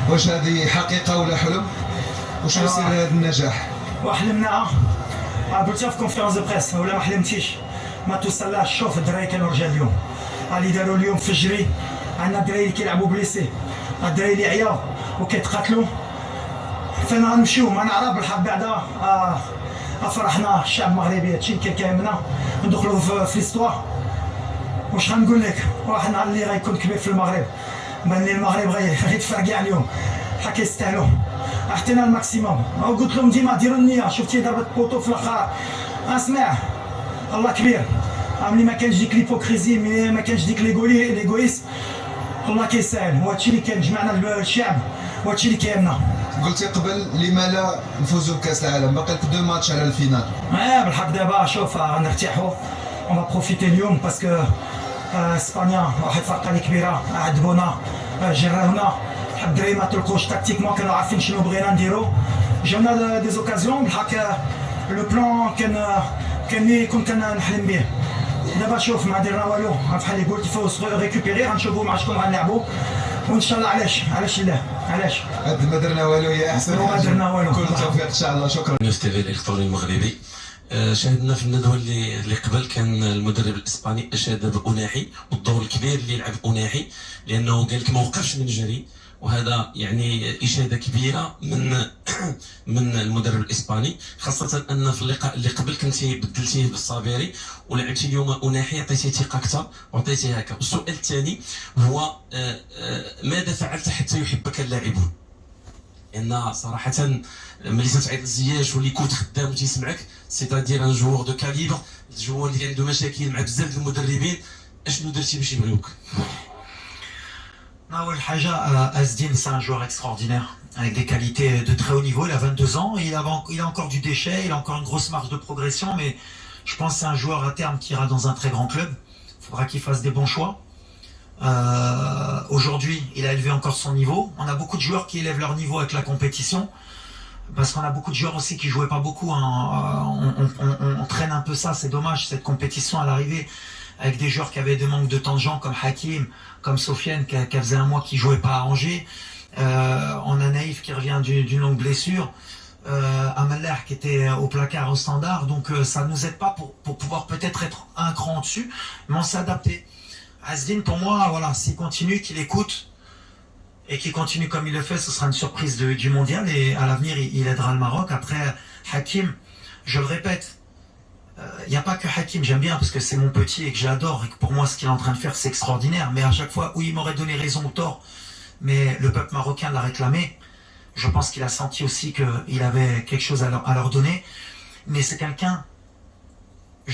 واش هذه حقيقه ولا حلم؟ وشنو سر هذا النجاح؟ وحلمنا قلتها في كونفيرونس دو بريس ولا ما حلمتيش ما توصلهاش. شوف الدراري كانوا رجال اليوم اللي داروا اليوم في الجري. عندنا الدراري اللي كيلعبوا بليسي، الدراري اللي عياو وكيتقاتلوا. فين غنمشيو ما نعرف بالحق بعدا. فرحنا الشعب المغربي، هادشي اللي كيهمنا. ندخلوا في ليستوار. واش غنقول لك، واحد النهار اللي غيكون كبير في المغرب بان لي المغرب غيتفرق كاع اليوم. حا كيستاهلوا، عطينا الماكسيموم. قلت لهم ديما ديروا النيه. شفتي ضربه بوطو في الاخر، اسمع الله كبير. ملي ما كانش ديك ليبوكريزي، ملي ما كانش ديك ليغويسم، الله كيسهل. وهادشي اللي كان جمعنا الشعب وهادشي اللي كيهمنا. قلتي قبل لما لا نفوزوا بكاس العالم، باقي لك 2 ماتش على الفينال. بالحق دابا شوف غنرتاحوا. اون بروفيتي اليوم باسكو اسبانيا واحد الفرقه اللي كبيره، عذبونا جراونا. الدراري ما تلقوش تكتيكمون، كانوا عارفين شنو بغينا نديرو. جاونا دي زوكازيون بالحق. لو بلان كان اللي كنت كنحلم به. دابا شوف ما درنا والو، بحال اللي قلت يفو ريكوبيري. غنشوفوا مع شكون غنلعبوا وان شاء الله. علاش لا علاش قد ما درنا والو هي احسن. ما درنا والو. كل التوفيق ان شاء الله. شكرا. نيوز تي في الالكتروني المغربي. شاهدنا في الندوه اللي قبل كان المدرب الاسباني اشاد بأناحي والدور الكبير اللي يلعب أناحي، لانه قال لك ما وقفش من جري، وهذا يعني اشاده كبيره من المدرب الاسباني، خاصه ان في اللقاء اللي قبل كنتي بدلتيه بالصابيري ولعبتي اليوم أناحي، عطيتيه ثقه اكثر وعطيتيه هكا. والسؤال الثاني هو ماذا فعلت حتى يحبك اللاعبون؟ لان صراحه ملي تتعيط لزياش واللي كنت خدام وتيسمعك، سيتادير ان جوور دو كاليبر، الجوور اللي عنده مشاكل مع بزاف د المدربين، اشنو درتي باش يبغيوك؟ أول حاجة Azdin, c'est un joueur extraordinaire, avec des qualités de très haut niveau. Il a 22 ans, il a encore du déchet, il a encore une grosse marge de progression, mais je pense que c'est un joueur à terme qui ira dans un très grand club. Il faudra qu'il fasse des bons choix. Aujourd'hui, il a élevé encore son niveau. On a beaucoup de joueurs qui élèvent leur niveau avec la compétition, parce qu'on a beaucoup de joueurs aussi qui jouaient pas beaucoup. On traîne un peu ça, c'est dommage, cette compétition à l'arrivée, avec des joueurs qui avaient des manques de temps de jeu, comme Hakim, comme Sofiane, qui faisait un mois qui jouait pas à Angers. On a Naïf qui revient d'une longue blessure. Amallah qui était au placard au standard. Donc ça ne nous aide pas pour pouvoir peut-être être un cran au-dessus, mais on s'est adapté. Azdin, pour moi, voilà, s'il continue, qu'il écoute et qu'il continue comme il le fait, ce sera une surprise du mondial, et à l'avenir, il aidera le Maroc. Après, Hakim, je le répète, il n'y a pas que Hakim, j'aime bien parce que c'est mon petit et que j'adore, et que pour moi, ce qu'il est en train de faire, c'est extraordinaire. Mais à chaque fois, oui, il m'aurait donné raison ou tort, mais le peuple marocain l'a réclamé. Je pense qu'il a senti aussi qu'il avait quelque chose à leur donner. Mais c'est quelqu'un,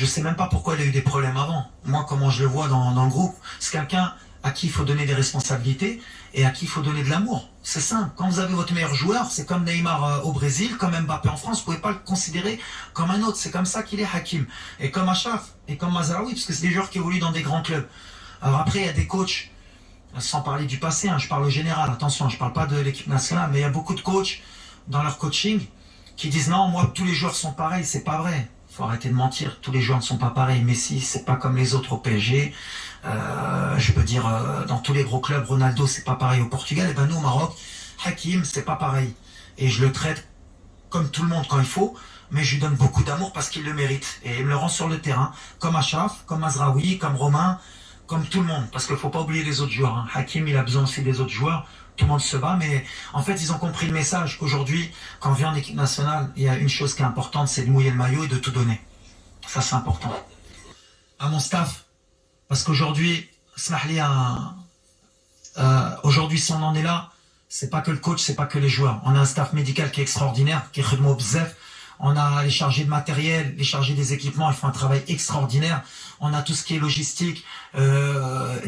je sais même pas pourquoi il a eu des problèmes avant. Moi, comment je le vois dans le groupe, c'est quelqu'un à qui il faut donner des responsabilités et à qui il faut donner de l'amour. C'est simple. Quand vous avez votre meilleur joueur, c'est comme Neymar au Brésil, comme Mbappé en France, vous pouvez pas le considérer comme un autre. C'est comme ça qu'il est Hakim. Et comme Achraf, et comme Mazraoui, parce que c'est des joueurs qui évoluent dans des grands clubs. Alors après, il y a des coachs, sans parler du passé, je parle au général, attention, je parle pas de l'équipe nationale, mais il y a beaucoup de coachs dans leur coaching qui disent non, moi, tous les joueurs sont pareils. C'est pas vrai. Faut arrêter de mentir, tous les joueurs ne sont pas pareils. Messi, c'est pas comme les autres au PSG. Je peux dire, dans tous les gros clubs, Ronaldo, c'est pas pareil au Portugal. Et ben nous, au Maroc, Hakim, c'est pas pareil. Et je le traite comme tout le monde quand il faut, mais je lui donne beaucoup d'amour parce qu'il le mérite. Et il me le rend sur le terrain, comme Achraf, comme Mazraoui, comme Romain, comme tout le monde. Parce qu'il faut pas oublier les autres joueurs. Hakim, il a besoin aussi des autres joueurs. Tout le monde se bat, mais en fait, ils ont compris le message qu'aujourd'hui, quand on vient en équipe nationale, il y a une chose qui est importante, c'est de mouiller le maillot et de tout donner. Ça, c'est important. À mon staff, parce qu'aujourd'hui, aujourd'hui, si on en est là, c'est pas que le coach, c'est pas que les joueurs. On a un staff médical qui est extraordinaire, qui est khedmo bzef. On a les chargés de matériel, les chargés des équipements, ils font un travail extraordinaire. On a tout ce qui est logistique,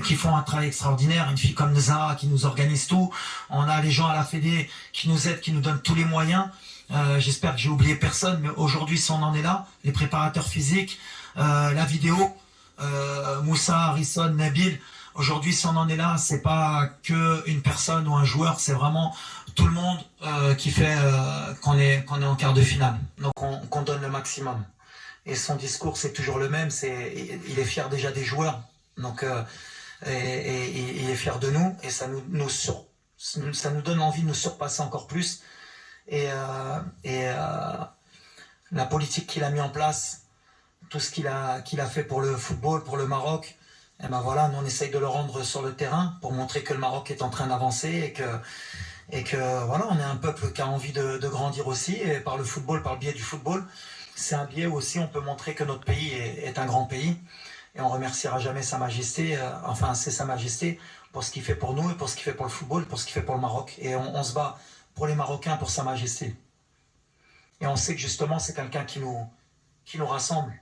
qui font un travail extraordinaire. Une fille comme Neza qui nous organise tout. On a les gens à la Fédé qui nous aident, qui nous donnent tous les moyens. J'espère que j'ai oublié personne, mais aujourd'hui, si on en est là, les préparateurs physiques, la vidéo, Moussa, Harrison, Nabil. Aujourd'hui, si on en est là, c'est pas que une personne ou un joueur, c'est vraiment tout le monde qui fait qu'on est en quart de finale. Donc qu'on donne le maximum. Et son discours, c'est toujours le même. Il est fier déjà des joueurs. Donc et il est fier de nous. Et ça nous ça nous donne envie de nous surpasser encore plus. Et la politique qu'il a mis en place, tout ce qu'il a fait pour le football, pour le Maroc, et ben voilà, nous on essaye de le rendre sur le terrain pour montrer que le Maroc est en train d'avancer et que voilà, on est un peuple qui a envie de grandir aussi, et par le football, par le biais du football, c'est un biais où aussi on peut montrer que notre pays est un grand pays, et on remerciera jamais Sa Majesté, enfin c'est Sa Majesté, pour ce qu'il fait pour nous et pour ce qu'il fait pour le football, pour ce qu'il fait pour le Maroc, et on se bat pour les Marocains, pour Sa Majesté. Et on sait que justement c'est quelqu'un qui nous rassemble